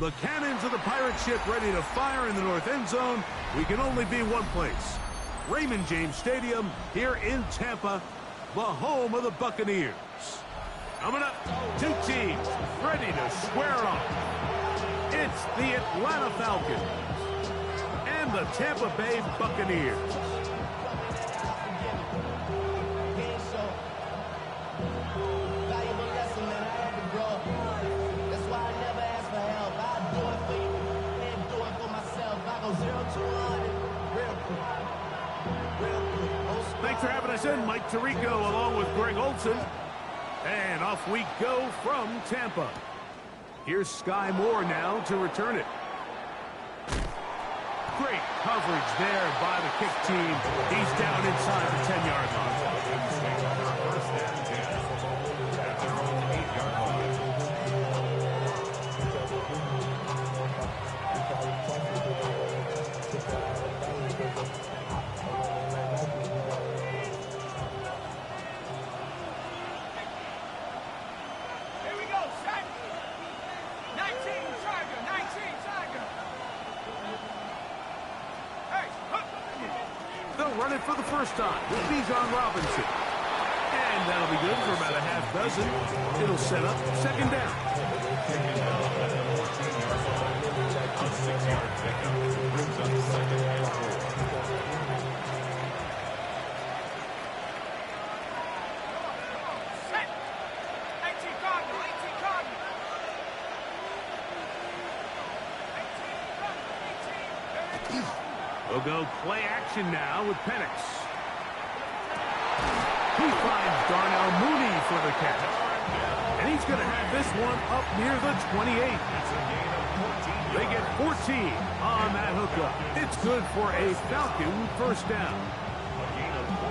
The cannons of the pirate ship ready to fire in the north end zone. We can only be one place. Raymond James Stadium here in Tampa, the home of the Buccaneers. Coming up, two teams ready to square off. It's the Atlanta Falcons and the Tampa Bay Buccaneers. Thanks for having us in, Mike Tirico, along with Greg Olson. And off we go from Tampa. Here's Sky Moore now to return it. Great coverage there by the kick team. He's down inside the 10-yard line. Run it for the first time with Bijan Robinson. And that'll be good for about a half dozen. It'll set up second down. A 6-yard pickup brings up second and 4. We'll go play action now with Penix. He finds Darnell Mooney for the catch. And he's going to have this one up near the 28. They get 14 on that hookup. It's good for a Falcon first down.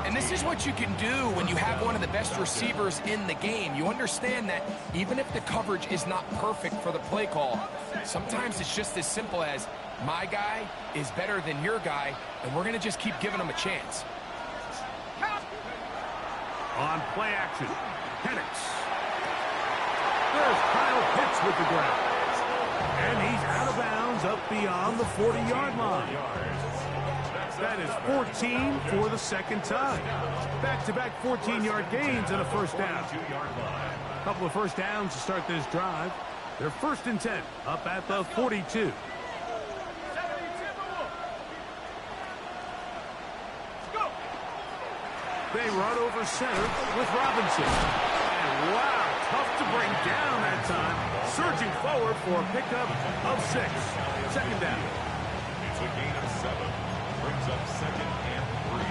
And this is what you can do when you have one of the best receivers in the game. You understand that even if the coverage is not perfect for the play call, sometimes it's just as simple as my guy is better than your guy, and we're going to just keep giving him a chance. On play action, Penix. There's Kyle Pitts with the grab. And he's out of bounds up beyond the 40-yard line. That is 14 for the second time. Back-to-back 14-yard gains and a first down. A couple of first downs to start this drive. They're 1st and 10, up at the 42. They run over center with Robinson. And wow, tough to bring down that time. Surging forward for a pickup of 6. Second down. It's a gain of 7. Brings up second and 3.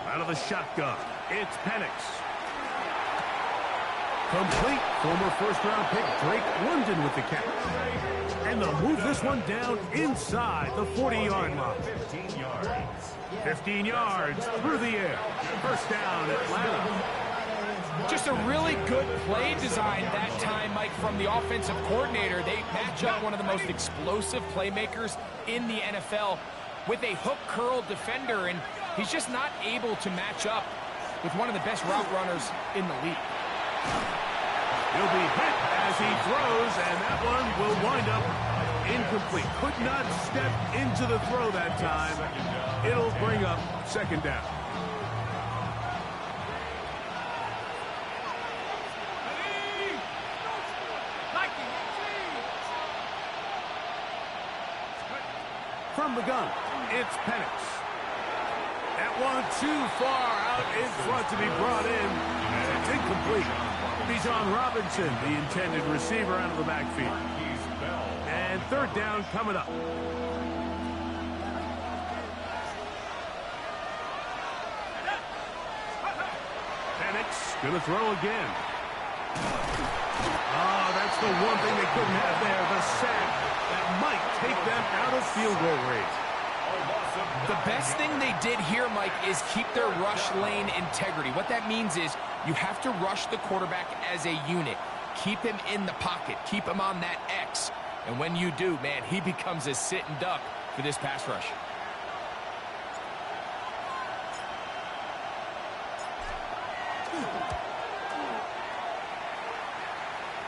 Out of the shotgun, it's Penix. Complete. Former first-round pick Drake London with the catch. And they'll move this one down inside the 40-yard line. 15 yards. 15 yards through the air. First down, Atlanta. Just a really good play design that time, Mike, from the offensive coordinator. They match up one of the most explosive playmakers in the NFL with a hook curl defender, and he's just not able to match up with one of the best route runners in the league. He'll be hit as he throws, and that one will wind up incomplete. Could not step into the throw that time. It'll bring up second down. From the gun, it's Penix. That One too far out in front to be brought in, and it's incomplete. Bijan Robinson, the intended receiver, out of the backfield. And third down coming up. Penix going to throw again. Oh, that's the one thing they couldn't have there, the sack that might take them out of field goal range. The best thing they did here, Mike, is keep their rush lane integrity. What that means is you have to rush the quarterback as a unit. Keep him in the pocket. Keep him on that X. And when you do, man, he becomes a sitting duck for this pass rush.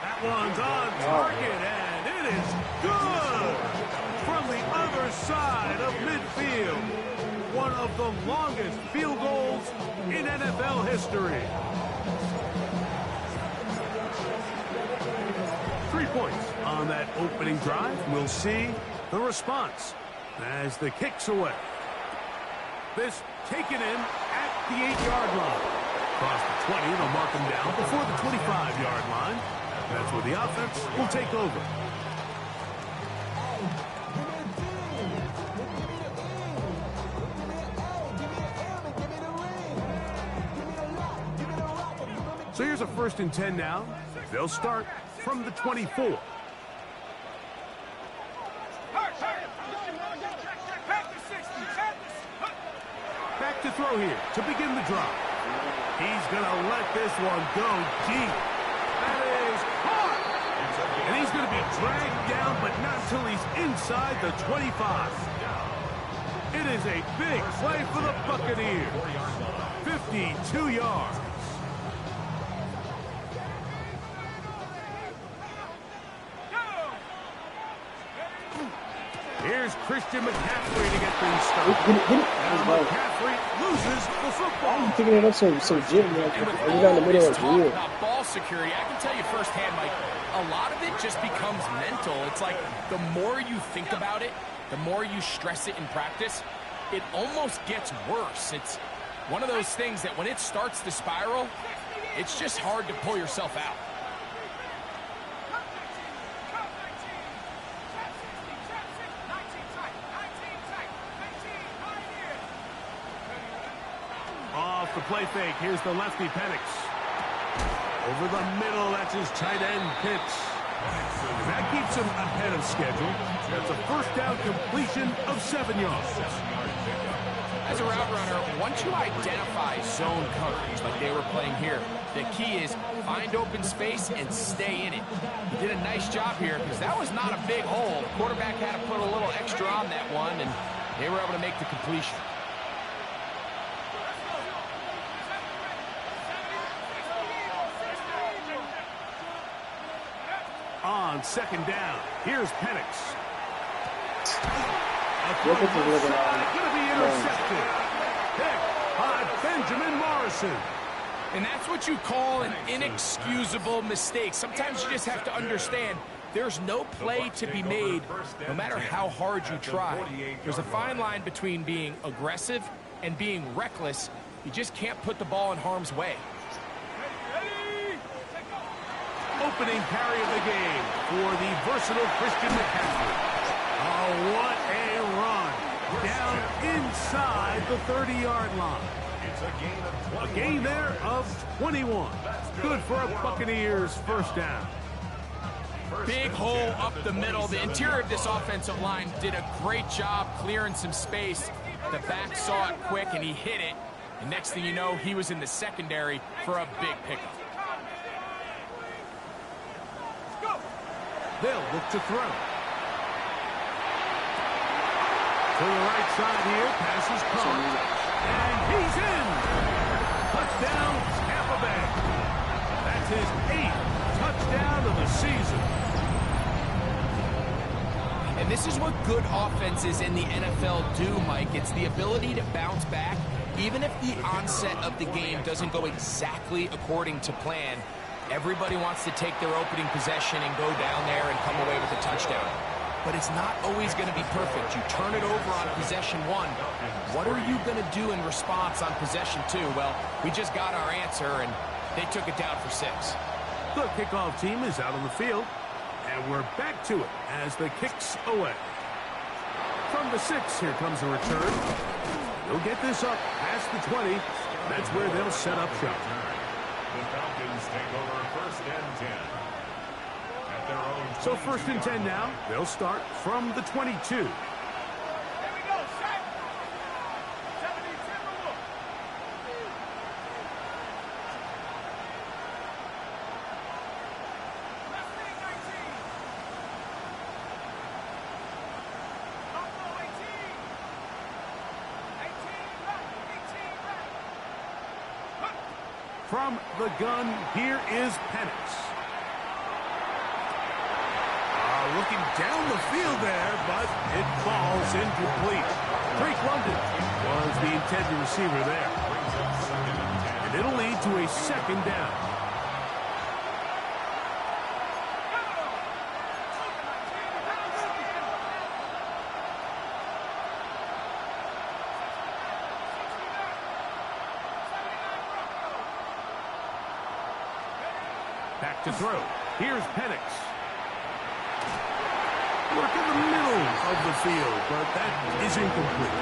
That one's on target, and it is good from the other side of midfield. One of the longest field goals in NFL history. 3 points on that opening drive. We'll see the response as the kick's away. This taken in at the 8-yard line. Across the 20, they'll mark him down before the 25-yard line. That's where the offense will take over. So here's a 1st and 10 now. They'll start from the 24. Back to throw here to begin the drive. He's going to let this one go deep. That is hard. And he's going to be dragged down, but not until he's inside the 25. It is a big play for the Buccaneers. 52 yards. Here's Christian McCaffrey to get things started. Now McCaffrey loses the football. I'm picking it up so Jim, like, we're down the middle of the field. Ball security, I can tell you firsthand, Mike, a lot of it just becomes mental. It's like the more you think about it, the more you stress it in practice, it almost gets worse. It's one of those things that when it starts to spiral, it's just hard to pull yourself out. Off the play fake, here's the lefty Penix. Over the middle, that's his tight end Pitts. That keeps him ahead of schedule. That's a 1st down completion of 7 yards. As a route runner, once you identify zone coverage like they were playing here, the key is find open space and stay in it. He did a nice job here because that was not a big hole. The quarterback had to put a little extra on that one, and they were able to make the completion. On 2nd down, here's Penix. Look at the little Going to be intercepted. Picked by Benjamin Morrison. And that's what you call an inexcusable mistake. Sometimes you just have to understand there's no play to be made no matter how hard you try. There's a fine line between being aggressive and being reckless. You just can't put the ball in harm's way. Opening carry of the game for the versatile Christian McCaffrey. Oh, what a run. Down inside the 30-yard line. A gain there of 21. Good for a Buccaneers 1st down. Big hole up the middle. The interior of this offensive line did a great job clearing some space. The back saw it quick, and he hit it. And next thing you know, he was in the secondary for a big pickup. They'll look to throw. To the right side here, passes caught. And he's in. Touchdown, Tampa Bay. That's his 8th touchdown of the season. And this is what good offenses in the NFL do, Mike. It's the ability to bounce back, even if the onset of the game doesn't go exactly according to plan. Everybody wants to take their opening possession and go down there and come away with a touchdown. but it's not always going to be perfect. You turn it over on possession 1. What are you going to do in response on possession 2? Well, we just got our answer, and they took it down for 6. The kickoff team is out on the field, and we're back to it as the kick's away. From the 6, here comes a return. They'll get this up past the 20. That's where they'll set up shop. The Falcons take over 1st and 10. At their own 20. So 1st and 10 now. They'll start from the 22. From the gun, here is Penix. Looking down the field there, but it falls incomplete. Drake London was the intended receiver there. And it'll lead to a 2nd down. Back to throw. Here's Penix. Work in the middle of the field, but that is incomplete.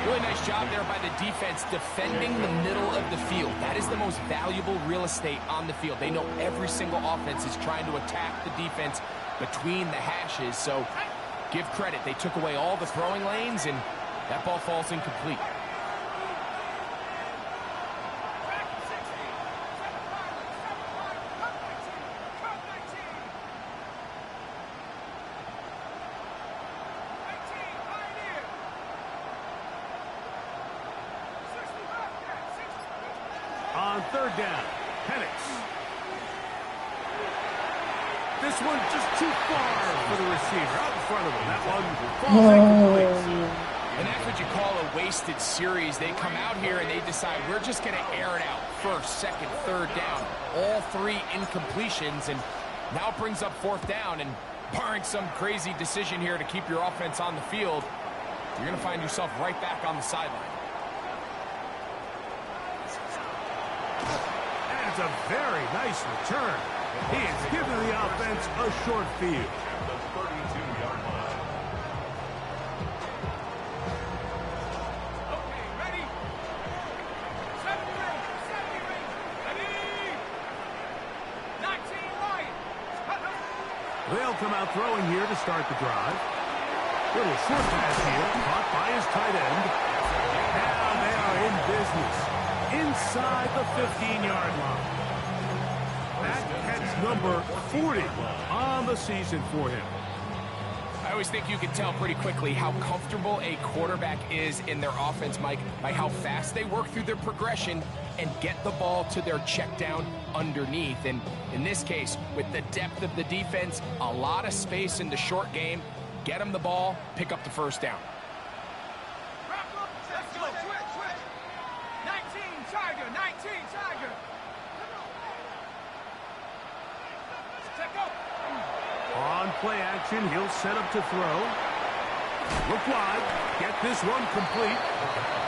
Really nice job there by the defense defending the middle of the field. That is the most valuable real estate on the field. They know every single offense is trying to attack the defense between the hashes, so give credit. They took away all the throwing lanes, and that ball falls incomplete. On 3rd down, Penix. This one just too far for the receiver. Out in front of him. That one falls incomplete. And that's what you call a wasted series. They come out here and they decide we're just going to air it out. 1st, 2nd, 3rd down. All 3 incompletions, and now it brings up 4th down. And barring some crazy decision here to keep your offense on the field, you're going to find yourself right back on the sideline. That's a very nice return. He has given the offense a short field. At the 32-yard line. Okay, ready? 70 range. Ready? 19 Lions. They'll come out throwing here to start the drive. Little short pass here, caught by his tight end. Now they are in business. Inside the 15-yard line. That's number 40 on the season for him. I always think you can tell pretty quickly how comfortable a quarterback is in their offense, Mike, by how fast they work through their progression and get the ball to their check down underneath. And in this case, with the depth of the defense, a lot of space in the short game, get them the ball, pick up the 1st down. Let's go. Switch. 19 Tiger. Check go. On play action, he'll set up to throw. Look wide, get this one complete,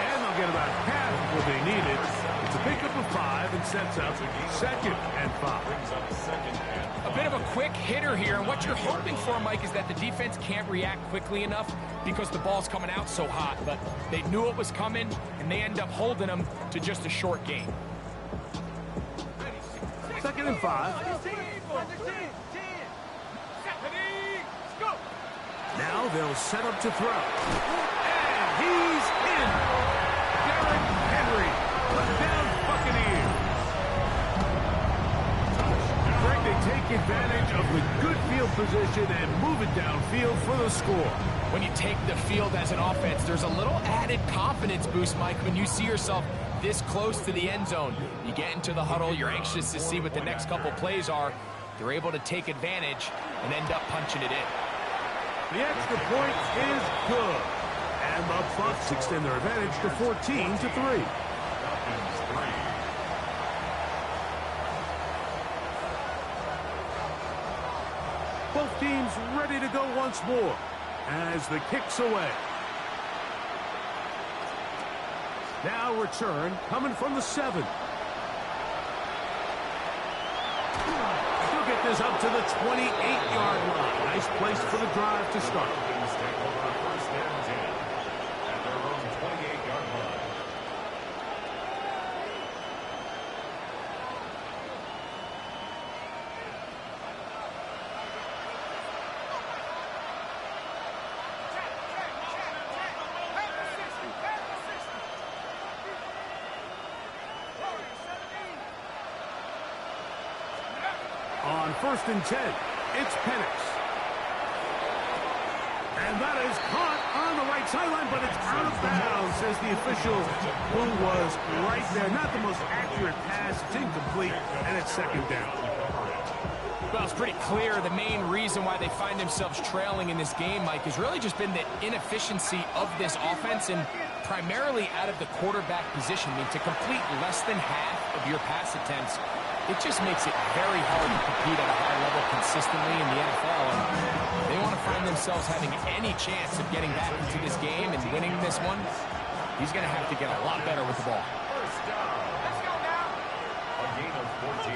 and they'll get about half of what they needed. It's a pickup of 5 and sets up 2nd and 5. A bit of a quick hitter here, and what you're hoping for, Mike, is that the defense can't react quickly enough because the ball's coming out so hot, but they knew it was coming, and they end up holding them to just a short gain. 2nd and 5. Now they'll set up to throw. And he's in. Derrick Henry, touchdown Buccaneers. Greg, they take advantage of the good field position and move it downfield for the score. When you take the field as an offense, there's a little added confidence boost, Mike, when you see yourself this close to the end zone. You get into the huddle, you're anxious to see what the next couple plays are. They're able to take advantage and end up punching it in. The extra point is good. And the Bucs extend their advantage to 14-3. Both teams ready to go once more as the kick's away. Now return coming from the 7. He'll get this up to the 28-yard line. Nice place for the drive to start. Falcons take over first and 10 at their own 28-yard line. On first and 10, it's Penix. And that is caught on the right sideline, but it's out of bounds, says the official, who was right there. Not the most accurate pass. It's incomplete, and it's second down. Well, it's pretty clear the main reason why they find themselves trailing in this game, Mike, has really just been the inefficiency of this offense and primarily out of the quarterback position. I mean, to complete less than half of your pass attempts, it just makes it very hard to compete at a high level consistently in the NFL. And they want to find themselves having any chance of getting back into this game and winning this one. He's going to have to get a lot better with the ball. First down. Let's go now. A gain of 14.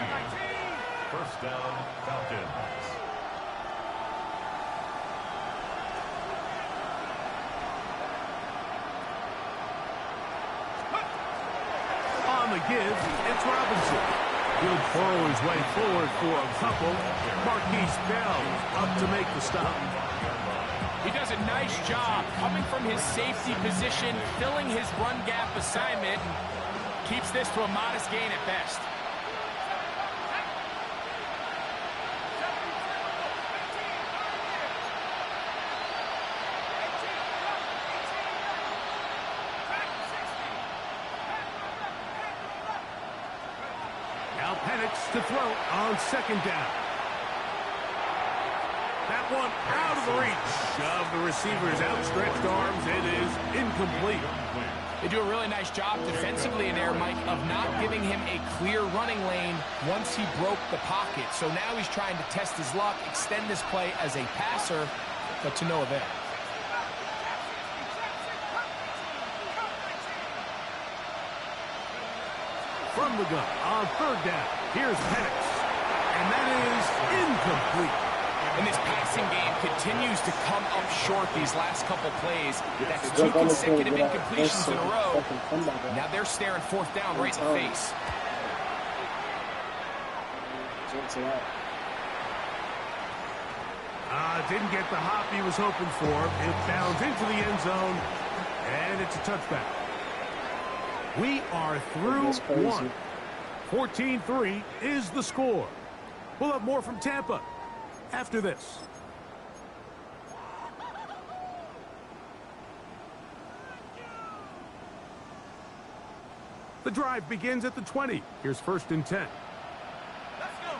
First down, Falcons. On the give, it's Robinson. He'll burrow his way forward for a couple. Marquise Bell up to make the stop. He does a nice job coming from his safety position, filling his run gap assignment, and keeps this to a modest gain at best. Now Penix to throw on second down. That one out of the reach of the receiver's outstretched arms. It is incomplete. They do a really nice job defensively in there, Mike, of not giving him a clear running lane once he broke the pocket. So now he's trying to test his luck, extend this play as a passer, but to no avail. From the gun on third down. Here's Penix. And that is incomplete. And this passing game continues to come up short these last couple plays. That's 2 consecutive incompletions in a row. Now they're staring fourth down right in the face. Didn't get the hop he was hoping for. It bounds into the end zone, and it's a touchback. We are through one. 14-3 is the score. We'll have more from Tampa after this. The drive begins at the 20. Here's first and 10. Let's go.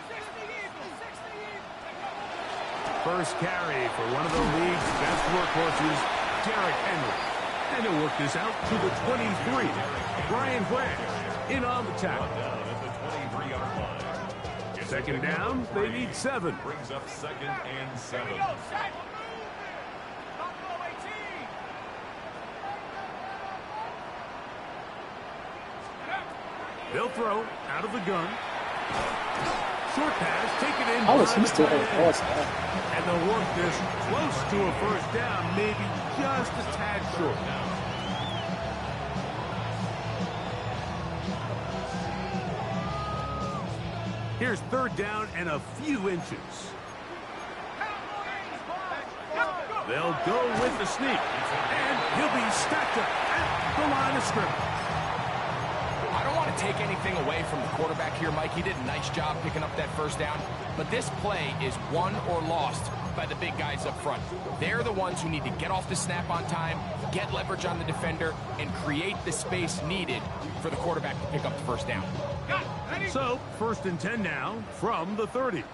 60 Eagles, 60 Eagles. First carry for one of the league's best workhorses, Derrick Henry. And he'll work this out to the 23. Brian Branch in on the tackle. Down at the 23-yard line. Second down, they need 7. Brings up second and 7. Here we go, set. Buffalo 18. They'll throw out of the gun. Short pass, take it in. How is he by still the on tight the end. side? And they'll work this close to a first down, maybe just a tad short. Here's third down and a few inches. They'll go with the sneak, and he'll be stacked up at the line of scrimmage. I don't want to take anything away from the quarterback here, Mike. He did a nice job picking up that first down. But this play is won or lost by the big guys up front. They're the ones who need to get off the snap on time, get leverage on the defender, and create the space needed for the quarterback to pick up the first down. So, first and 10 now from the 30.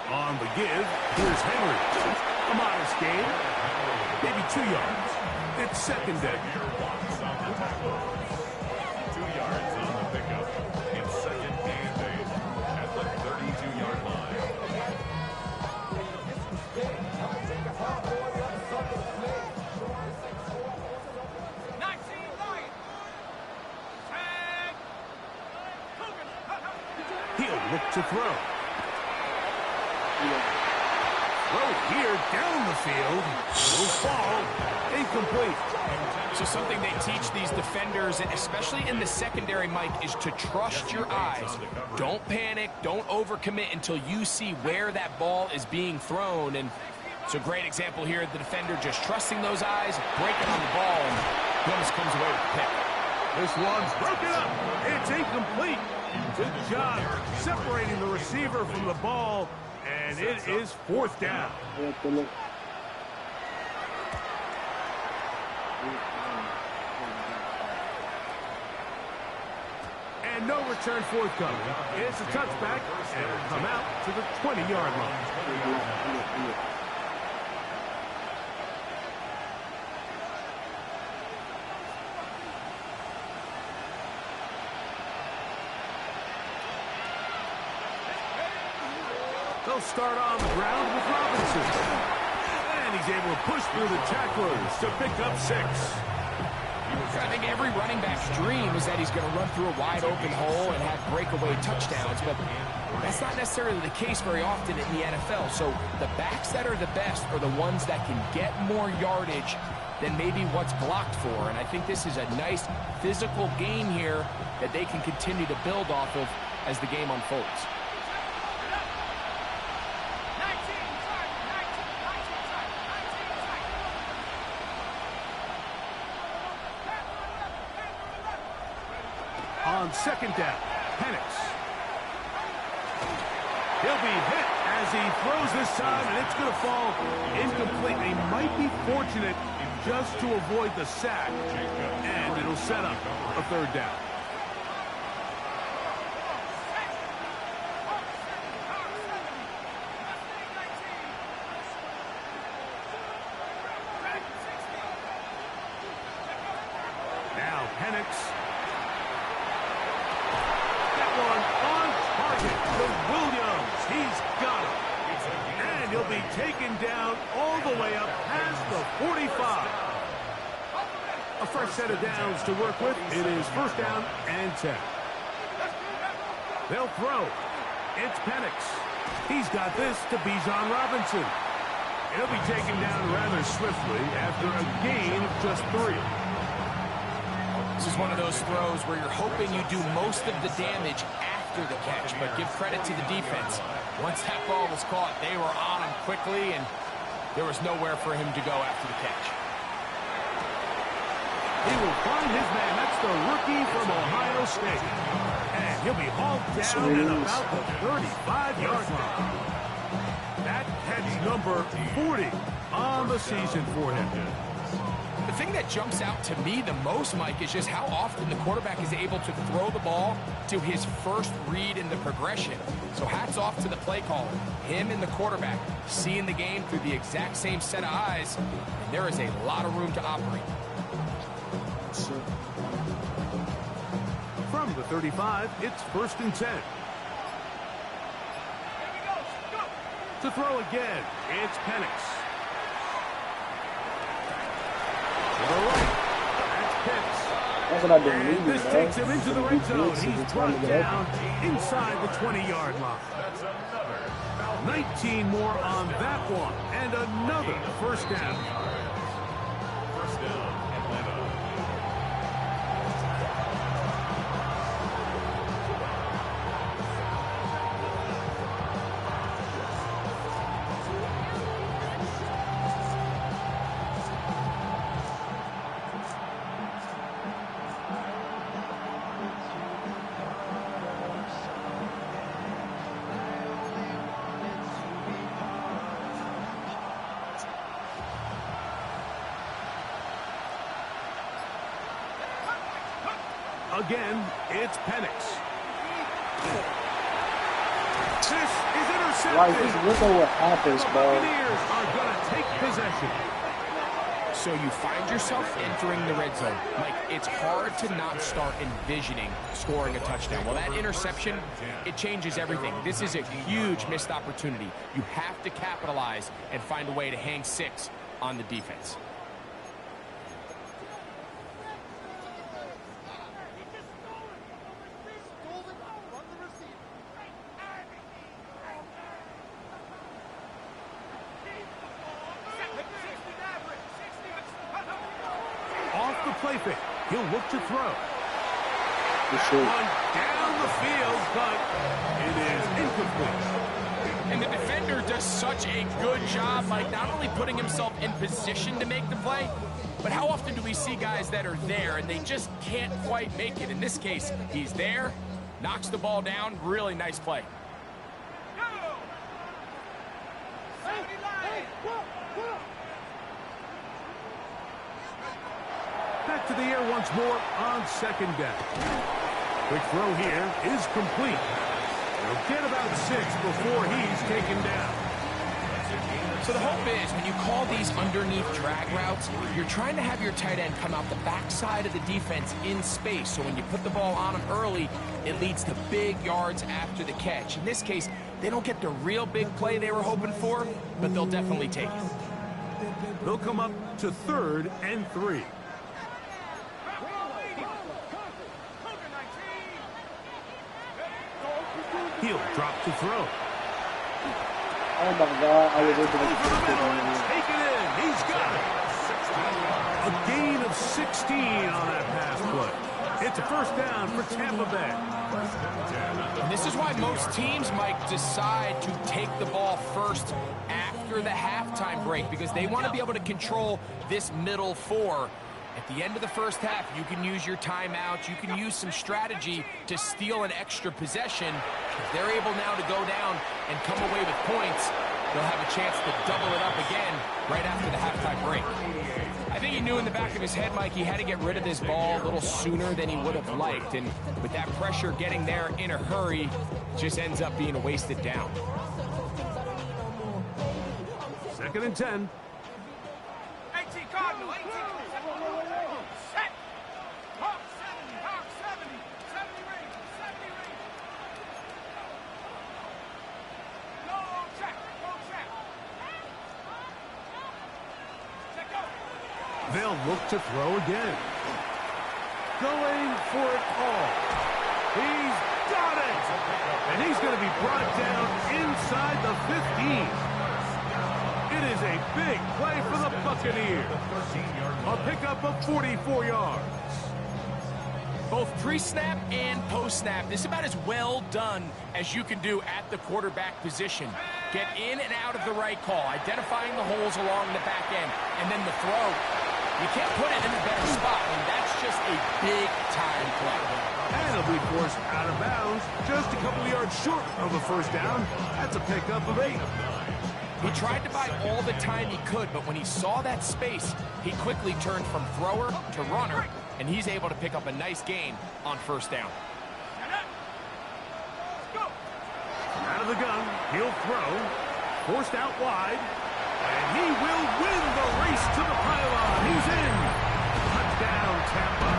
On the The give, here's Henry. A modest gain, maybe 2 yards. It's second down. 2 yards on the pickup. It's second and 8 at the 32-yard line. He'll look to throw. Throw here down the field. Will fall. Incomplete. So something they teach these defenders, and especially in the secondary, Mike, is to trust your eyes. Don't panic. Don't overcommit until you see where that ball is being thrown. And it's a great example here. The defender just trusting those eyes, breaking on the ball, and he almost comes away with the pick. This one's broken up. It's incomplete. Good job separating the receiver from the ball, and it is fourth down. And no return forthcoming. It's a touchback, and it'll come out to the 20-yard line. They'll start on the ground with Robinson. And he's able to push through the tacklers to pick up 6. I think every running back's dream is that he's going to run through a wide open hole and have breakaway touchdowns, but that's not necessarily the case very often in the NFL. So the backs that are the best are the ones that can get more yardage than maybe what's blocked for. And I think this is a nice physical game here that they can continue to build off of as the game unfolds. On second down, Penix. He'll be hit as he throws this time, and it's going to fall incomplete. They might be fortunate just to avoid the sack, and it'll set up a third down. Now Penix. Williams, he's got it. And he'll be taken down all the way up past the 45. A fresh set of downs to work with. It is first down and 10. They'll throw. It's Penix. He's got this to Bijan Robinson. He'll be taken down rather swiftly after a gain of just 3. This is one of those throws where you're hoping you do most of the damage after the catch, but give credit to the defense. Once that ball was caught, they were on him quickly, and there was nowhere for him to go after the catch. He will find his man. That's the rookie from Ohio State. And he'll be hauled down at about the 35-yard line. That catch number 40 on the season for him. The thing that jumps out to me the most, Mike, is just how often the quarterback is able to throw the ball to his first read in the progression. So hats off to the play caller. Him and the quarterback seeing the game through the exact same set of eyes, and there is a lot of room to operate. From the 35, it's first and 10. To throw again, it's Penix. That's what I've been And needing, this man. takes him into the red zone. He's brought down inside the 20-yard line. 19 more on that one, and another first down. First down, Atlanta. Again, it's Penix. This is intercepted. Like, just look at what happens, The bro. Buccaneers are going to take possession. So you find yourself entering the red zone. Mike, it's hard to not start envisioning scoring a touchdown. Well, that interception, it changes everything. This is a huge missed opportunity. You have to capitalize and find a way to hang 6 on the defense. Off the play fake. He'll look to throw. For sure. One down the field, but it is incomplete. And the defender does such a good job, like not only putting himself in position to make the play, but how often do we see guys that are there and they just can't quite make it? In this case, he's there, knocks the ball down, really nice play. Back to the air once more on second down. Quick throw here is complete. He'll get about 6 before he's taken down. So the hope is when you call these underneath drag routes, you're trying to have your tight end come out the backside of the defense in space. So when you put the ball on him early, it leads to big yards after the catch. In this case, they don't get the real big play they were hoping for, but they'll definitely take it. They'll come up to 3rd and 3. He'll drop to throw. Oh my God, I was able to Over the get middle it. and take it in. He's got it. A gain of 16 on that pass play. It's a first down for Tampa Bay. And this is why most teams, Mike, decide to take the ball first after the halftime break, because they want to be able to control this middle 4. At the end of the first half, you can use your timeouts. You can use some strategy to steal an extra possession. If they're able now to go down and come away with points, they'll have a chance to double it up again right after the halftime break. I think he knew in the back of his head, Mike, he had to get rid of this ball a little sooner than he would have liked. And with that pressure getting there in a hurry, it just ends up being a wasted down. 2nd and 10. 18 Cardinal, 18. Set. Hawk 70, Hawk 70. 70 ring, 70 ring. No check, no check. Check go. They'll look to throw again. Going for it all. He's got it! And he's going to be brought down inside the 15. It is a big play for the Buccaneers. A pickup of 44 yards. Both pre-snap and post-snap, this is about as well done as you can do at the quarterback position. Get in and out of the right call, identifying the holes along the back end, and then the throw. You can't put it in a better spot. I mean, that's just a big-time play. And he'll be forced out of bounds just a couple of yards short of a first down. That's a pickup of 8. He tried to buy all the time he could, but when he saw that space, he quickly turned from thrower to runner, and he's able to pick up a nice gain on first down. Out of the gun, he'll throw. Forced out wide. And he will win the race to the pylon. He's in. Touchdown, Tampa.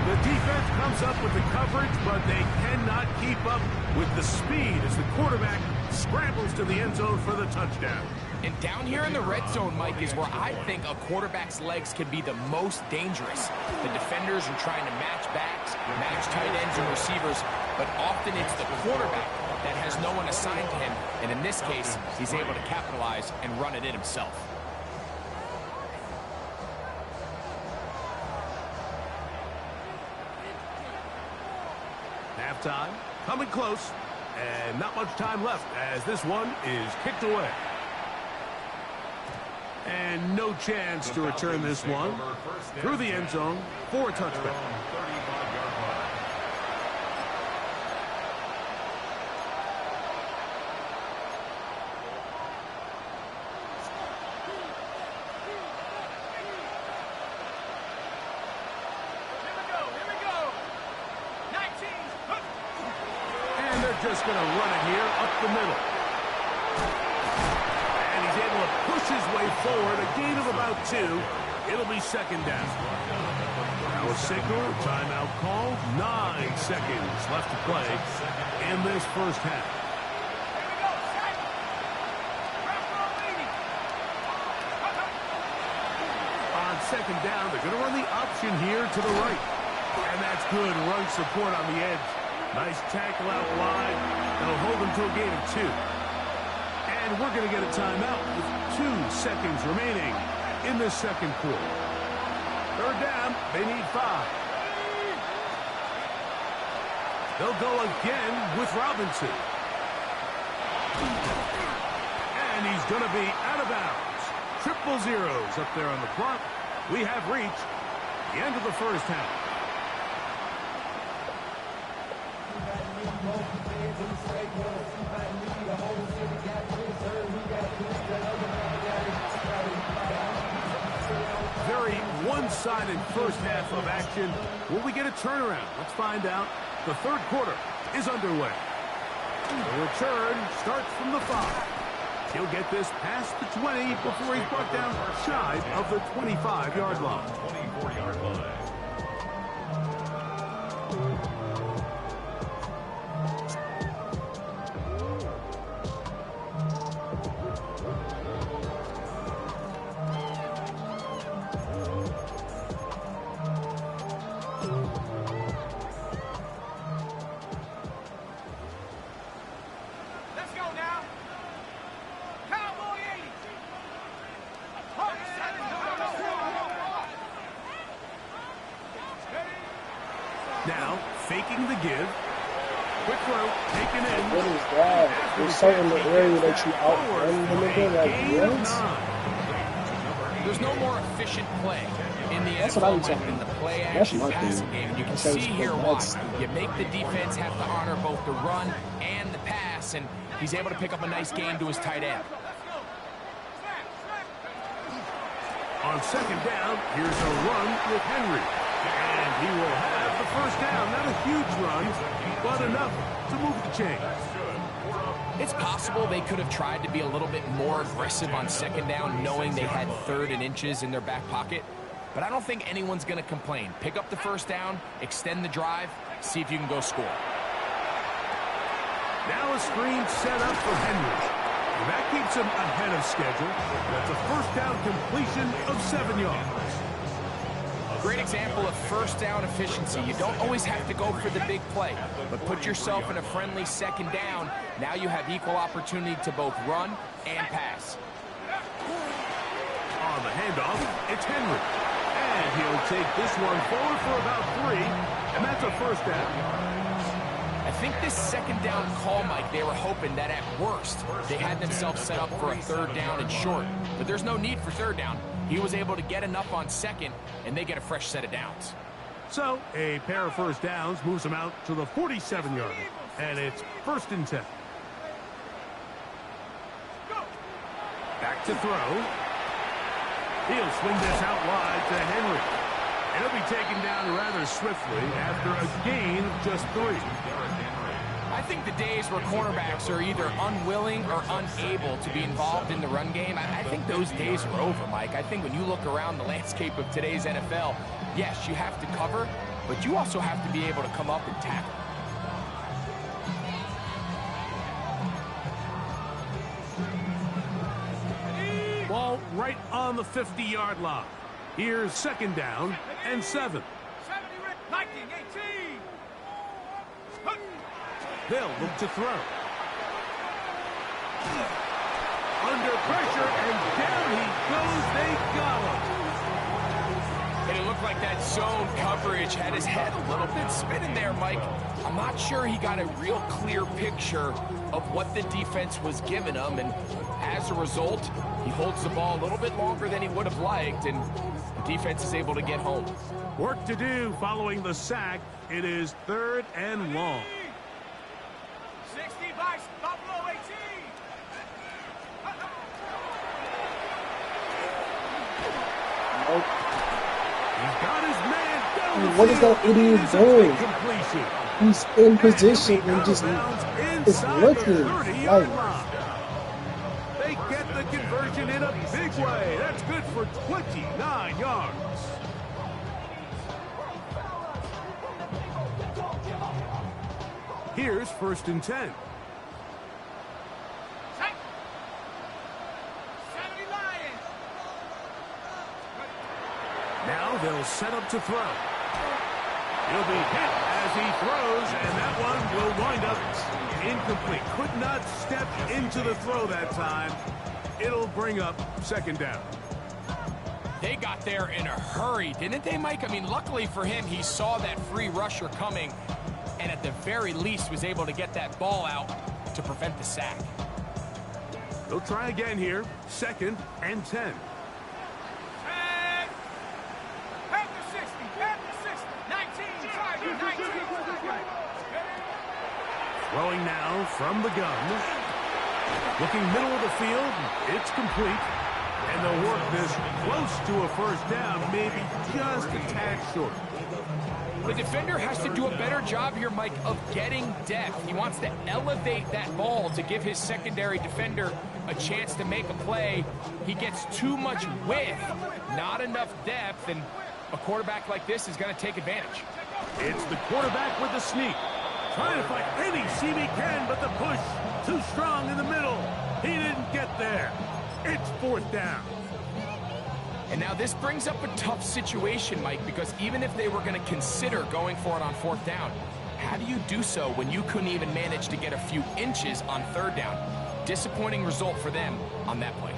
The defense comes up with the coverage, but they cannot keep up with the speed as the quarterback scrambles to the end zone for the touchdown. And down here in the red zone, Mike, is where I think a quarterback's legs can be the most dangerous. The defenders are trying to match backs, match tight ends and receivers, but often it's the quarterback that has no one assigned to him. And in this case, he's able to capitalize and run it in himself. Halftime, coming close, and not much time left as this one is kicked away. And no chance to return this one through the end zone for a touchback. just going to run it here up the middle. And he's able to push his way forward, a gain of about 2. It'll be second down. Now a signal, timeout called. 9 seconds left to play in this first half. On second down, they're going to run the option here to the right. And that's good run support on the edge. Nice tackle out wide. That'll hold them to a gain of 2. And we're going to get a timeout with 2 seconds remaining in this second quarter. Third down, they need 5. They'll go again with Robinson. And he's going to be out of bounds. Triple zeros up there on the clock. We have reached the end of the first half. Very one-sided first half of action. Will we get a turnaround? Let's find out. The third quarter is underway. The return starts from the 5. He'll get this past the 20 before he's brought down shy of the 25-yard line. 24-yard line. Let's go now. Cowboy 80. Hawk 7. Now, faking the give. Quick throw, taken in. What is that? There's something in the area that you outrun them again, like what? There's no more efficient play in the That's what I NFL was talking than the about. play-action That's my passing thing. game. And you can That's how see it's here supposed why. to be. You make the defense have to honor both the run and the pass, and he's able to pick up a nice gain to his tight end. On second down, here's a run with Henry. And he will have the first down. Not a huge run, but enough to move the chains. It's possible they could have tried to be a little bit more aggressive on second down, knowing they had 3rd and inches in their back pocket. But I don't think anyone's going to complain. Pick up the first down, extend the drive, see if you can go score. Now a screen set up for Henry. And that keeps him ahead of schedule. That's a first down completion of 7 yards. Great example of first down efficiency. You don't always have to go for the big play, but put yourself in a friendly second down. Now you have equal opportunity to both run and pass. On the handoff, it's Henry. And he'll take this one forward for about 3. And that's a first down. I think this second down call, Mike, they were hoping that at worst, they had themselves set up for a 3rd down and short. But there's no need for 3rd down. He was able to get enough on second, and they get a fresh set of downs. So, a pair of first downs moves them out to the 47-yard line. And it's 1st and 10. Back to throw. He'll swing this out wide to Henry. And he'll be taken down rather swiftly after a gain of just 3. I think the days where cornerbacks are either unwilling or unable to be involved in the run game, I think those days are over, Mike. I think when you look around the landscape of today's NFL, yes, you have to cover, but you also have to be able to come up and tackle. Ball right on the 50-yard line. Here's second down and 7. 1918. They'll look to throw. Under pressure, and down he goes. They got him. And it looked like that zone coverage had his head a little bit spinning there, Mike. I'm not sure he got a real clear picture of what the defense was giving him, and as a result, he holds the ball a little bit longer than he would have liked, and the defense is able to get home. Work to do following the sack. It is 3rd and long. 60 by Buffalo 18. He's got his man down the what is that idiot It's a doing? big completion. He's in position He'll be and just out of bounds is inside looking the 30-yard like line. They get the conversion in a big way. That's good for 29 yards. Here's 1st and 10. Set. 70 Lions. Now they'll set up to throw. He'll be hit as he throws, and that one will wind up incomplete. Could not step into the throw that time. It'll bring up 2nd down. They got there in a hurry, didn't they, Mike? I mean, luckily for him, he saw that free rusher coming, and at the very least was able to get that ball out to prevent the sack. They'll try again here. 2nd and 10. And half the 60. Half the 60. 19. Target. 19. Throwing now from the gun. Looking middle of the field. It's complete. And they'll work this close to a 1st down, maybe just a tad short. The defender has to do a better job here, Mike, of getting depth. He wants to elevate that ball to give his secondary defender a chance to make a play. He gets too much width, not enough depth, and a quarterback like this is going to take advantage. It's the quarterback with the sneak. Trying to find any seam he can, but the push too strong in the middle. He didn't get there. It's 4th down. And now this brings up a tough situation, Mike, because even if they were going to consider going for it on 4th down, how do you do so when you couldn't even manage to get a few inches on 3rd down? Disappointing result for them on that play.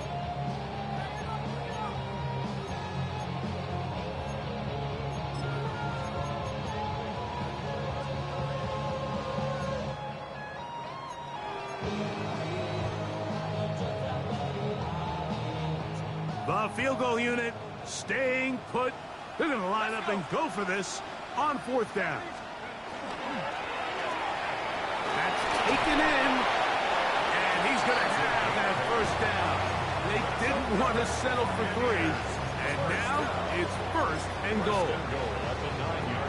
The field goal unit staying put. They're going to line up and go for this on 4th down. That's taken in, and he's going to have that 1st down. They didn't want to settle for 3, and now it's 1st and goal.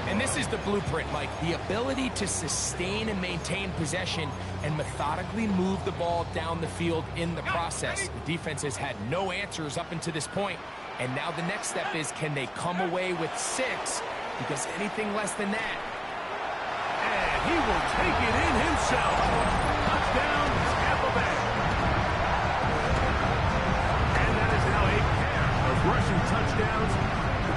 And this is the blueprint, Mike. The ability to sustain and maintain possession and methodically move the ball down the field in the process. The defense has had no answers up until this point, and now the next step is, can they come away with 6? Because anything less than that. And he will take it in himself. Touchdown, Tampa Bay. And that is now a pair of rushing touchdowns.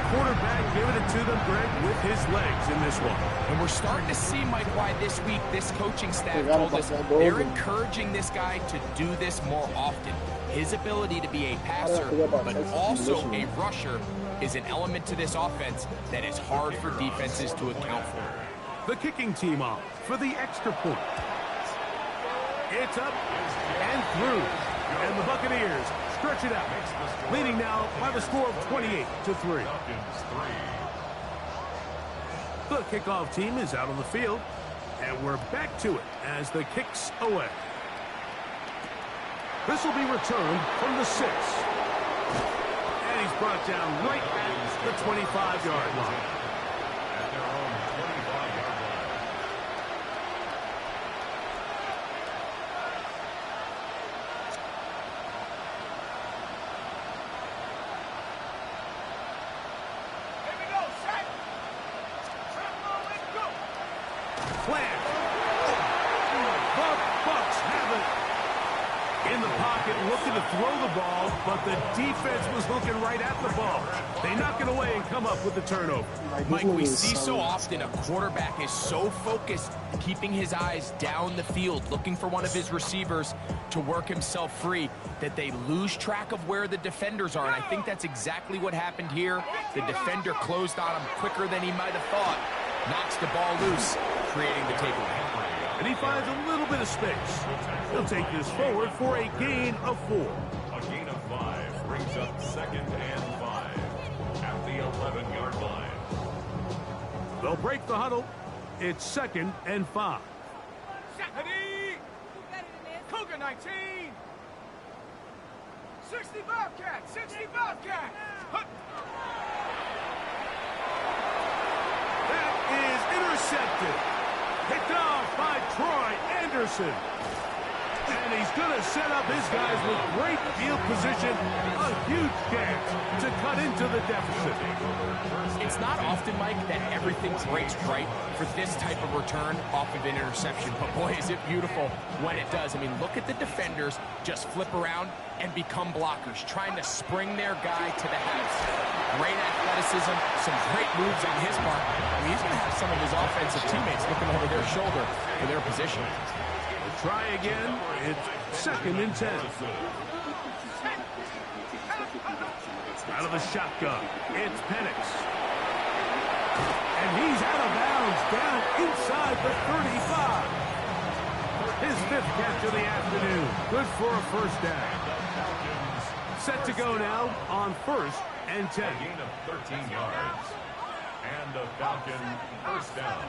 Quarterback giving it to them, Greg, with his legs in this one. And we're starting to see, Mike, why this week this coaching staff told us they're encouraging this guy to do this more often. His ability to be a passer, but also a rusher, is an element to this offense that is hard for defenses to account for. The kicking team off for the extra point. It's up and through. And the Buccaneers stretch it out, leading now by the score of 28-3. The kickoff team is out on the field, and we're back to it as the kick's away. This will be returned from the 6. And he's brought down right at the 25-yard line. At their own 25-yard line. Here we go. Set. Tremble and go. Flash. The Bucs have it. In the pocket, looking to throw the ball, but the defense was looking right at the ball. They knock it away and come up with the turnover. Mike, we see so often a quarterback is so focused, keeping his eyes down the field, looking for one of his receivers to work himself free, that they lose track of where the defenders are. And I think that's exactly what happened here. The defender closed on him quicker than he might have thought. Knocks the ball loose, creating the takeaway. And he finds a little bit of space. He'll take this forward for a gain of 4. A gain of 5 brings up 2nd and 5 at the 11-yard line. They'll break the huddle. It's 2nd and 5. Ready. Cougar 19. 60 Bobcat. 60 Bobcat. Hup. Intercepted. Picked off by Troy Anderson. And he's going to set up his guys with great field position. A huge chance to cut into the deficit. It's not often, Mike, that everything breaks right for this type of return off of an interception. But boy, is it beautiful when it does. I mean, look at the defenders just flip around and become blockers, trying to spring their guy to the house. Great athleticism, some great moves on his part. I mean, he's going to have some of his offensive teammates looking over their shoulder for their position. Try again. It's 2nd and 10. Out of the shotgun, it's Penix. And he's out of bounds down inside the 35. His 5th catch of the afternoon. Good for a first down. Set to go now on 1st and 10. A gain of 13 yards. And a Falcon first down.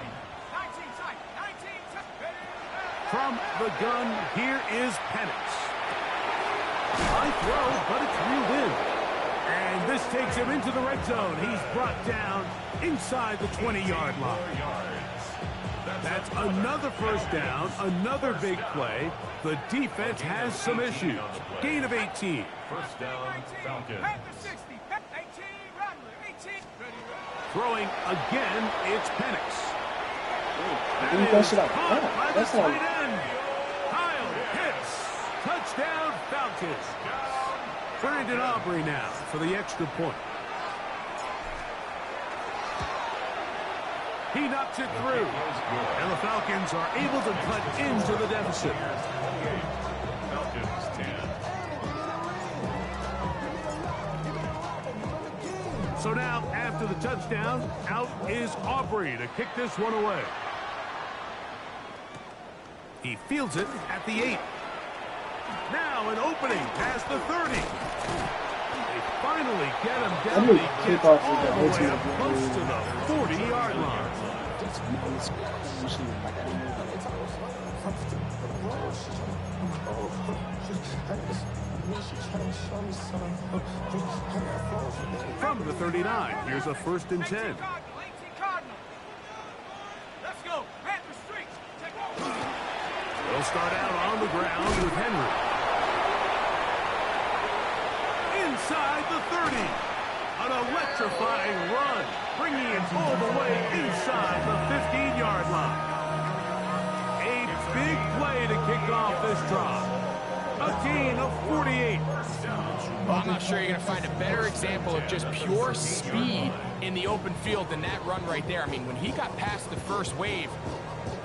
From the gun, here is Penix. High throw, but it's reeled in. And this takes him into the red zone. He's brought down inside the 20-yard line. That's another first down, another big play. The defense has some issues. Gain of 18. First down, Falcons. Throwing again, it's Penix. That's not Kyle Pitts. Touchdown, Falcons. Brandon Aubrey now for the extra point. He knocks it through. And the Falcons are able to cut into the deficit. Falcons 10. So now, after the touchdown, out is Aubrey to kick this one away. He fields it at the 8. Now an opening past the 30. They finally get him down. He gets all the way up close to the 40-yard line. From the 39, here's a 1st and 10. Let's go. Panther Street. They'll start out on the ground with Henry. Inside the 30. An electrifying run, bringing it all the way inside the 15-yard line. A big play to kick off this drive. A gain of 48. Well, I'm not sure you're going to find a better example of just pure speed in the open field than that run right there. I mean, when he got past the first wave,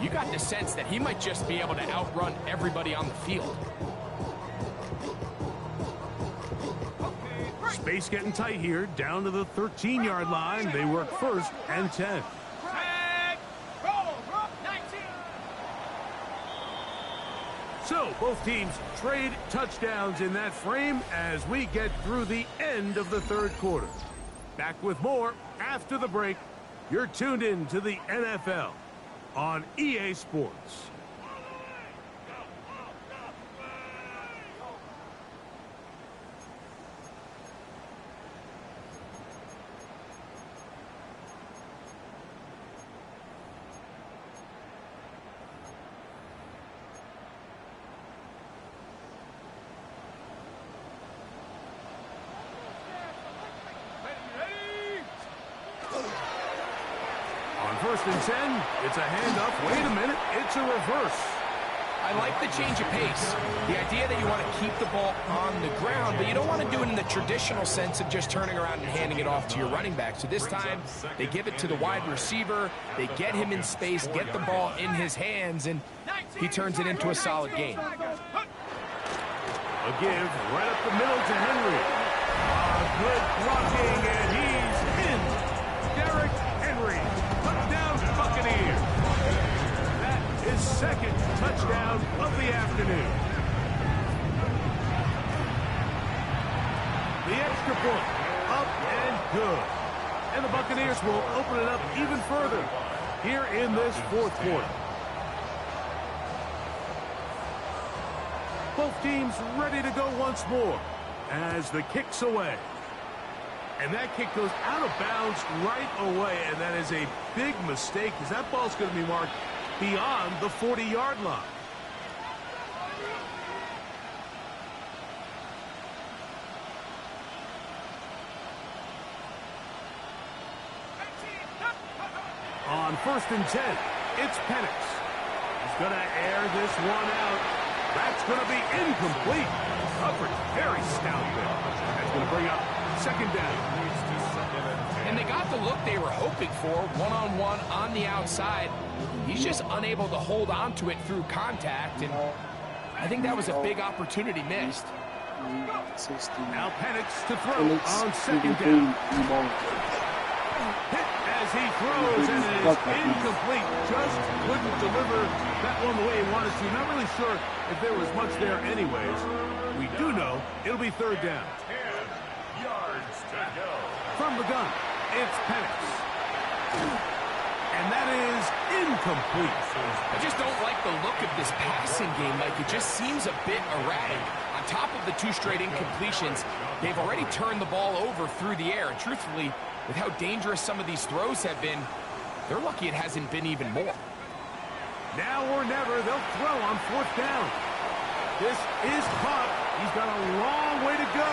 you got the sense that he might just be able to outrun everybody on the field. Space getting tight here, down to the 13-yard line. They work 1st and 10. So, both teams trade touchdowns in that frame as we get through the end of the 3rd quarter. Back with more after the break. You're tuned in to the NFL on EA Sports. On 1st and 10, it's a handoff. Wait a minute, it's a reverse. I like the change of pace. The idea that you want to keep the ball on the ground, but you don't want to do it in the traditional sense of just turning around and handing it off to your running back. So this time, they give it to the wide receiver. They get him in space, get the ball in his hands, and he turns it into a solid gain. A give right up the middle to Henry. Good blocking, and he's in. Derrick Henry, touchdown Buccaneers. That is 2nd touchdown of the afternoon. The extra point, up and good. And the Buccaneers will open it up even further here in this 4th quarter. Both teams ready to go once more as the kick's away. And that kick goes out of bounds right away, and that is a big mistake because that ball's going to be marked beyond the 40-yard line. On 1st and 10, it's Penix. He's going to air this one out. That's going to be incomplete. Coverage very stout there. That's going to bring up 2nd down. And they got the look they were hoping for, one-on-one on the outside. He's just unable to hold on to it through contact, and I think that was a big opportunity missed. Now Penix to throw on 2nd down. Hit as he throws, and it is incomplete. Just couldn't deliver that one the way he wanted to. Not really sure if there was much there anyways. We do know it'll be 3rd down. 10 yards to go. From the gun, it's Penix. And that is incomplete. I just don't like the look of this passing game, Mike. It just seems a bit erratic. On top of the 2 straight incompletions, they've already turned the ball over through the air. And truthfully, with how dangerous some of these throws have been, they're lucky it hasn't been even more. Now or never, they'll throw on 4th down. This is caught. He's got a long way to go.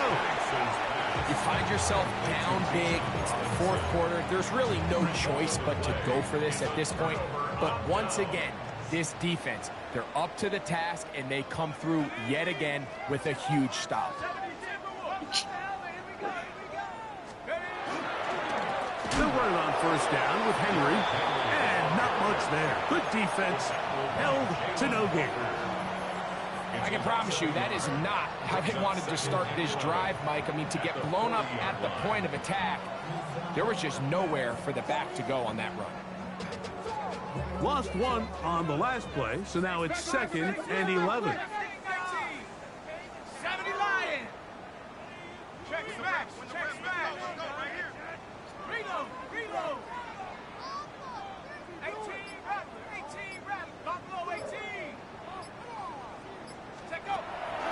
You find yourself down big. It's the 4th quarter. There's really no choice but to go for this at this point. But once again, this defense, they're up to the task, and they come through yet again with a huge stop. They'll run it on 1st down with Henry. And not much there. Good defense. Held to no gain. I can promise you that is not how they wanted to start this drive, Mike. I mean, to get blown up at the point of attack, there was just nowhere for the back to go on that run. Lost 1 on the last play, so now it's 2nd and 11. 70 Lion. Check smash. Check smash. Reload. Reload. 18 Rattler. 18 Rattler. Buffalo 18.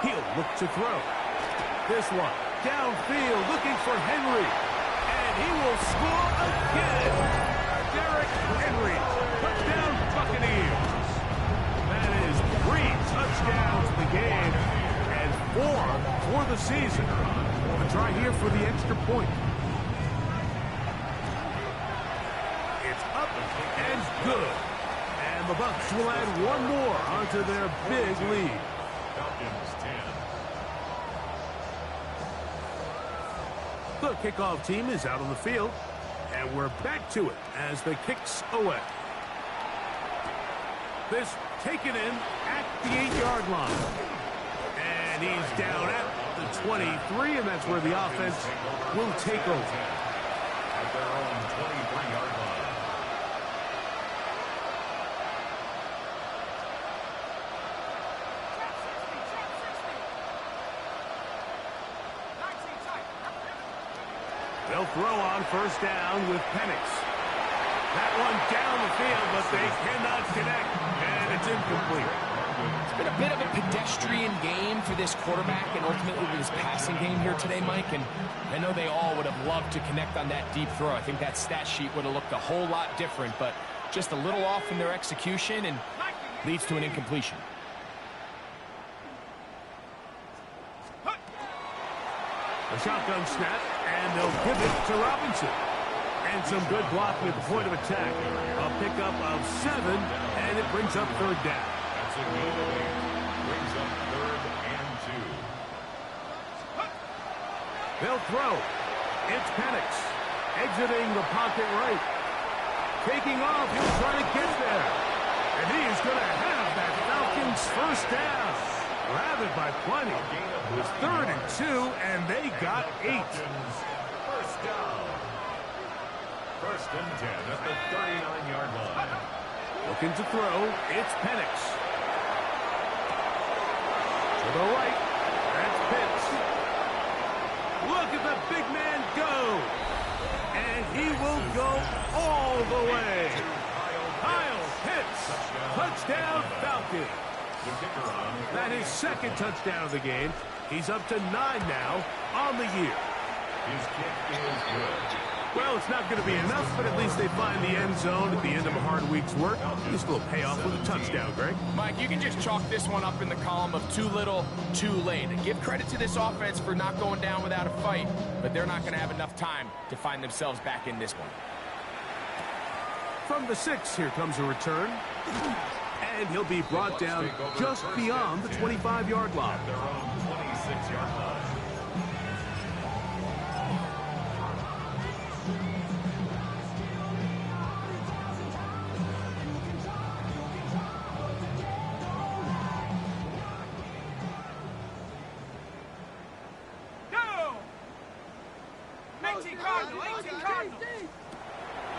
He'll look to throw. This one, downfield, looking for Henry. And he will score again. Derrick Henry, touchdown Buccaneers. That is 3 touchdowns in the game and 4 for the season. A try here for the extra point. It's up and good. And the Bucs will add 1 more onto their big lead. Falcons 10. The kickoff team is out on the field, and we're back to it as the kicks away. This taken in at the 8-yard line. And he's down at the 23, and that's where the offense will take over. At their own 23-yard line. They'll throw on 1st down with Penix. That one down the field, but they cannot connect, and it's incomplete. It's been a bit of a pedestrian game for this quarterback and ultimately this passing game here today, Mike. And I know they all would have loved to connect on that deep throw. I think that stat sheet would have looked a whole lot different, but just a little off in their execution and leads to an incompletion. A shotgun snap, and they'll give it to Robinson. And some good blocking at the point of attack. A pickup of 7, and it brings up 3rd down. That's a gain of 8. Brings up 3rd and 2. They'll throw. It's Penix. Exiting the pocket right. Taking off. He'll try to get there. And he is going to have that Falcons 1st down. Ravaged by plenty. It was 3rd and 2, and they got 8. 1st down. 1st and 10 at the 39-yard line. Looking to throw. It's Penix. To the right. That's Pitts. Look at the big man go. And he will go all the way. Kyle Pitts. Touchdown Falcons. That is 2nd touchdown of the game. He's up to 9 now on the year. His kick is good. Well, it's not going to be enough, but at least they find the end zone at the end of a hard week's work. At least a little payoff with a touchdown, Greg. Mike, you can just chalk this one up in the column of too little, too late. And give credit to this offense for not going down without a fight, but they're not going to have enough time to find themselves back in this one. From the 6, here comes a return. And he'll be brought down just beyond the 25-yard line. Their own 26-yard line.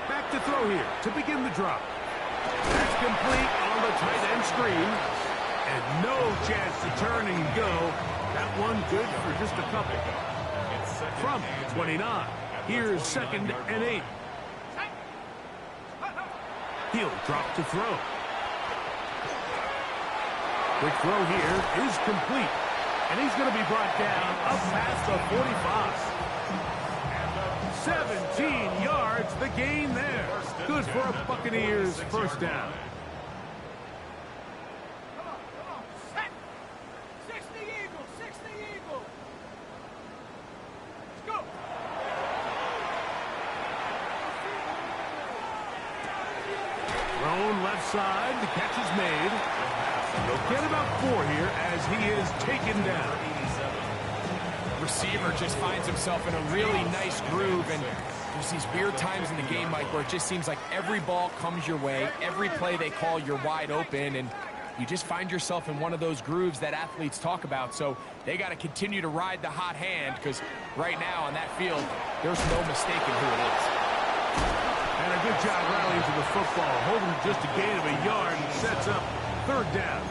Back to throw here to begin the drop. That's complete on the tight end screen. And no chance to turn and go. That one good for just a couple. From 29, here's 2nd and 8. He'll drop to throw. Quick throw here is complete. And he's going to be brought down up past the 45. 17 yards, the gain there. Good for a Buccaneers first down. Come on. Set. 60 Eagles, 60 Eagles. Let's go. Thrown left side, the catch is made. He'll get about 4 here as he is taken down. Receiver just finds himself in a really nice groove, and there's these weird times in the game, Mike, where it just seems like every ball comes your way, every play they call, you're wide open, and you just find yourself in one of those grooves that athletes talk about. So they got to continue to ride the hot hand, because right now on that field, there's no mistaking who it is. And a good job rallying to the football, holding just a gain of a yard and sets up 3rd down.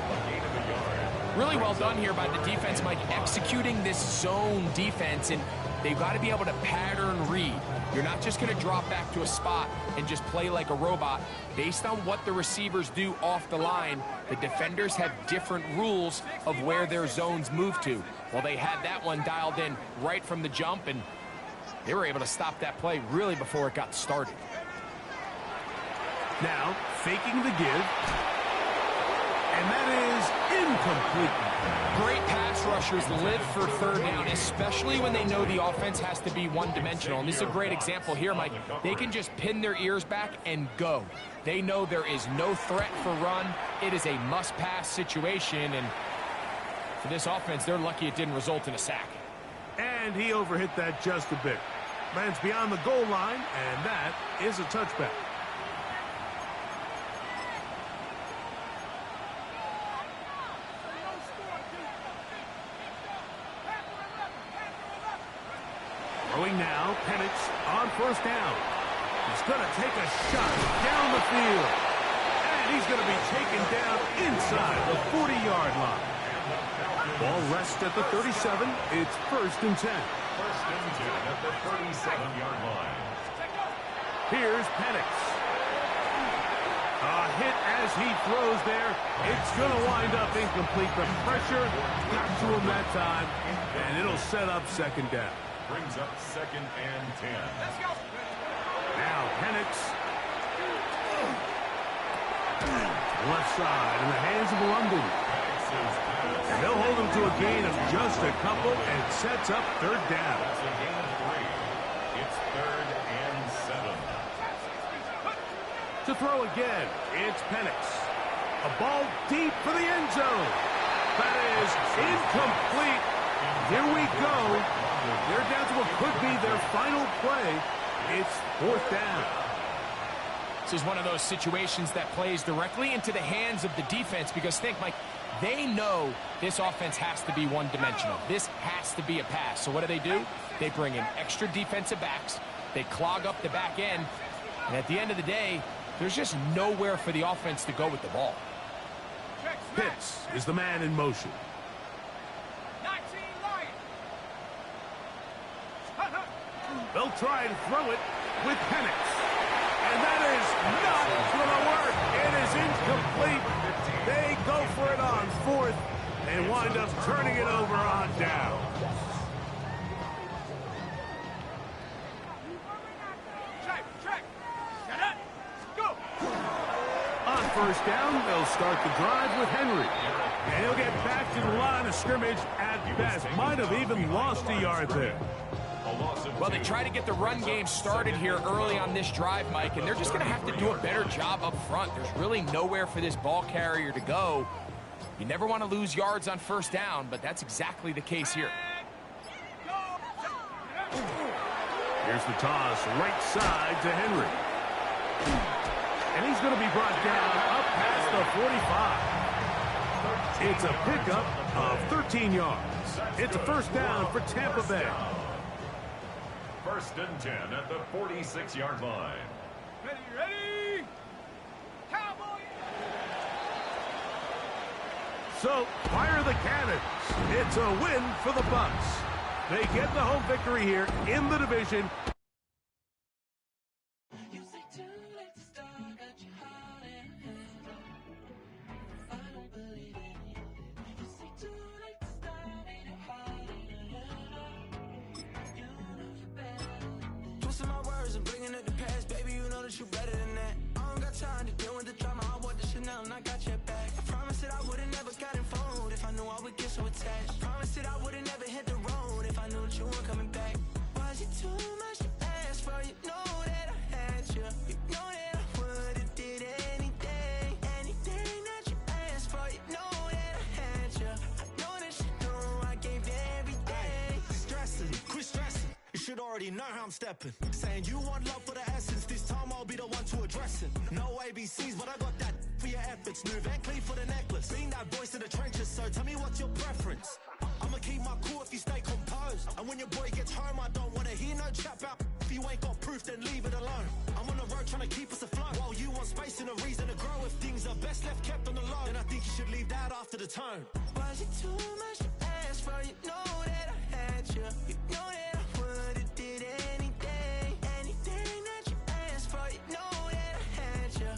Really well done here by the defense, Mike, executing this zone defense, and they've got to be able to pattern read. You're not just going to drop back to a spot and just play like a robot. Based on what the receivers do off the line, the defenders have different rules of where their zones move to. Well, they had that one dialed in right from the jump, and they were able to stop that play really before it got started. Now, faking the give. And that is incomplete. Great pass rushers live for 3rd down, especially when they know the offense has to be one-dimensional. And this is a great example here, Mike. They can just pin their ears back and go. They know there is no threat for run. It is a must-pass situation, and for this offense, they're lucky it didn't result in a sack. And he overhit that just a bit. Lands beyond the goal line, and that is a touchback. Throwing now, Penix on 1st down. He's going to take a shot down the field. And he's going to be taken down inside the 40-yard line. Ball rests at the 37. It's 1st and 10. 1st and 10 at the 37-yard line. Here's Penix. A hit as he throws there. It's going to wind up incomplete. The pressure got to him that time, and it'll set up 2nd down. Brings up 2nd and 10. Let's go. Now Penix. Left side in the hands of London. And they'll hold him to a gain of just a couple and sets up 3rd down. That's a gain of 3. It's 3rd and 7. To throw again, it's Penix. A ball deep for the end zone. That is incomplete. Here we go. They're down to what could be their final play. It's 4th down. This is one of those situations that plays directly into the hands of the defense, because think, Mike, they know this offense has to be one-dimensional. This has to be a pass. So what do? They bring in extra defensive backs. They clog up the back end. And at the end of the day, there's just nowhere for the offense to go with the ball. Pitts is the man in motion. 19 Lions. They'll try and throw it with Penix. And that is not going to work. It is incomplete. They go for it on 4th and wind up turning it over on down. first down. They'll start the drive with Henry. And he'll get back to the line of scrimmage at best. Might have even lost a yard there. Well, they try to get the run game started here early on this drive, Mike, and they're just going to have to do a better job up front. There's really nowhere for this ball carrier to go. You never want to lose yards on first down, but that's exactly the case here. Here's the toss, right side to Henry. And he's going to be brought down up past the 45. It's a pickup of 13 yards. It's a first down for Tampa Bay. First and 10 at the 46-yard line. Ready? Cowboy! So, fire the cannons. It's a win for the Bucs. They get the home victory here in the division. Twisting my words and bringing it to pass, baby, you know that you better than that. I don't got time to deal with the drama. I want the Chanel and I got your back. I promise that I would've never gotten phoned if I knew I would get so attached. I promise that I would've never hit the road if I knew that you weren't coming back. Was it too much to ask for? You know that I had you. You know that I would've did anything that you asked for. You know that I had you. I know that you know I gave everything. Quit stressing. You should already know how I'm stepping. Saying you want love for the essence. This time I'll be the one to address it. No ABCs, but I got that for your efforts. New Van Cleef for the necklace. Being that voice in the trenches, so tell me what's your preference. I'ma keep my cool if you stay composed. And when your boy gets home, I don't wanna hear no chat about. If you ain't got proof, then leave it alone. I'm on the road trying to keep us afloat. While you want space and a reason to grow. If things are best left kept on the low, then I think you should leave that after the tone. Was it too much to ask for? You know that I had you. You know that I would've did anything that you asked for. You know that I had you. I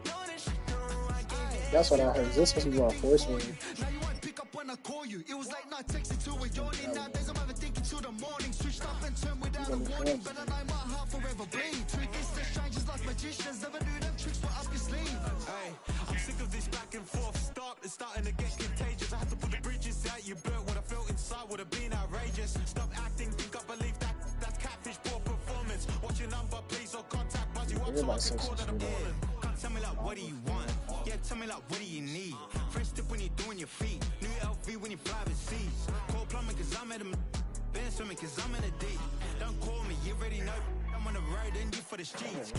know that you know I gave That's what I heard. This was my first one. Now you won't pick up when I call you. It was like night texting till we're yawning. Nowadays I'm even thinking till the morning. Switched up and turned without a warning. Better know my heart forever bleed. Two distant strangers like magicians. Never knew them tricks were up your sleeve. Hey, I'm sick of this back and forth. It's starting to get contagious. I had to put the bridges out you built. What I felt inside would have been outrageous. Stop acting, think I believe that. That's catfish, poor performance. Watch your number, please, or contact. Buzz you up so I can call that a ballin'. Can't tell me like, what do you want? Yeah, tell me like, what do you need? Fresh tip when you're doing your feet. New LV when you fly overseas. Call plumbing cause I'm at a been swimming cause I'm in a deep. Don't call me, you already know. I'm on the road and you for the streets.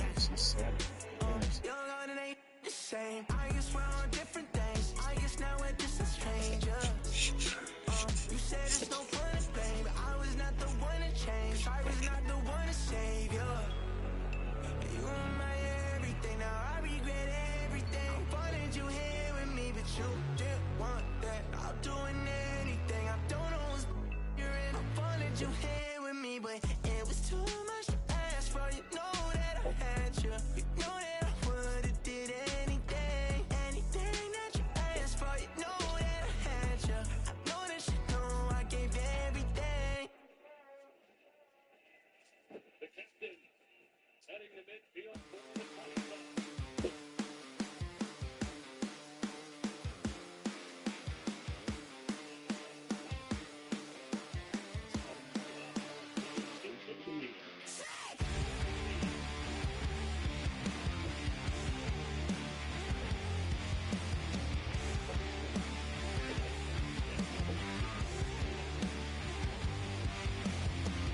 young and it ain't the same. I guess we're on different things. I guess now we're just a stranger. You said it's no fun to blame, but I was not the one to change. I was not the one to save you. You were my everything, now I regret everything. I wanted you here with me, but you didn't want that. I'm doing anything, I don't know what's you're in. I wanted you here with me, but it was too much to ask for. You know that I had you. You know that I would've did anything that you asked for. You know that I had you. I know that you know I gave everything. The captain setting the midfield for the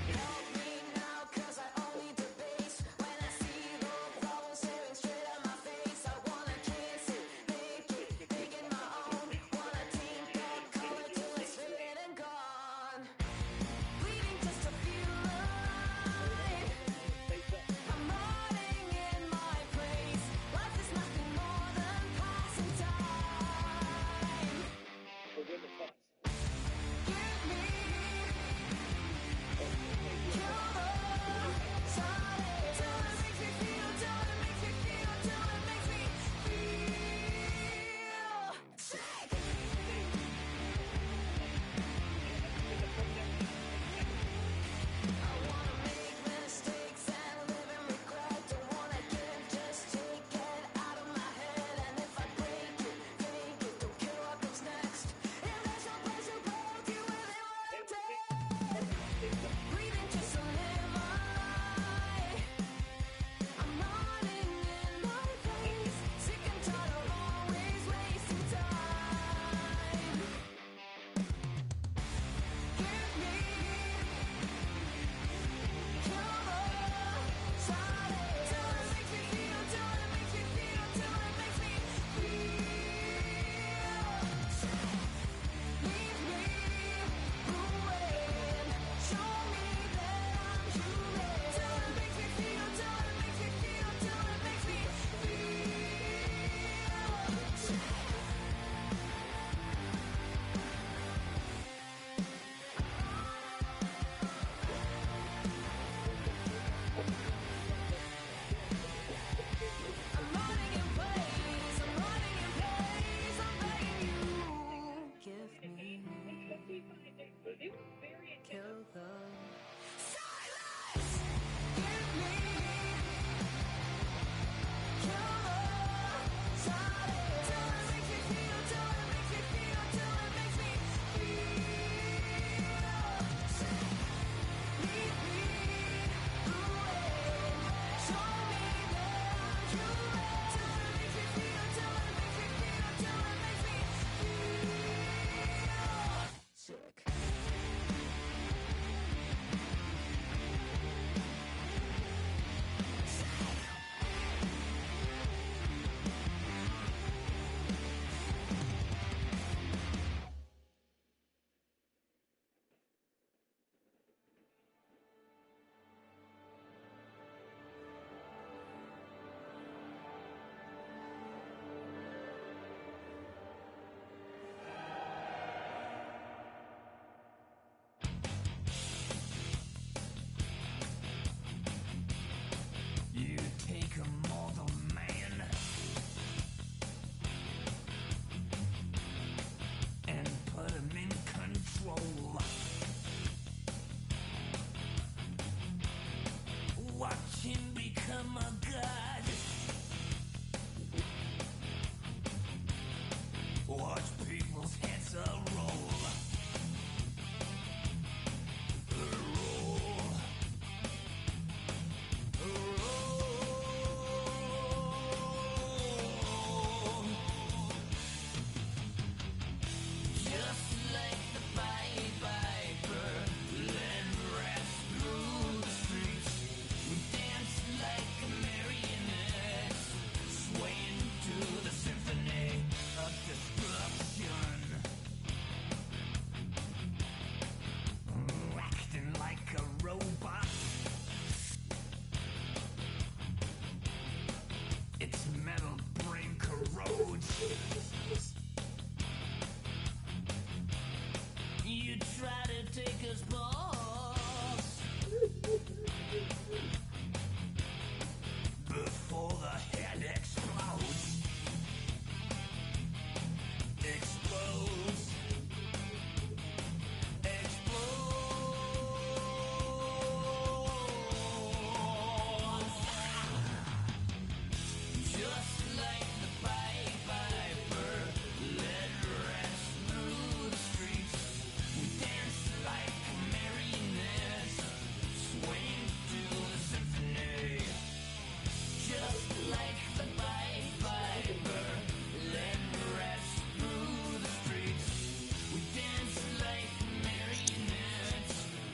Help me now, 'cause I only debase when I see the problem.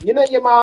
You know your mom.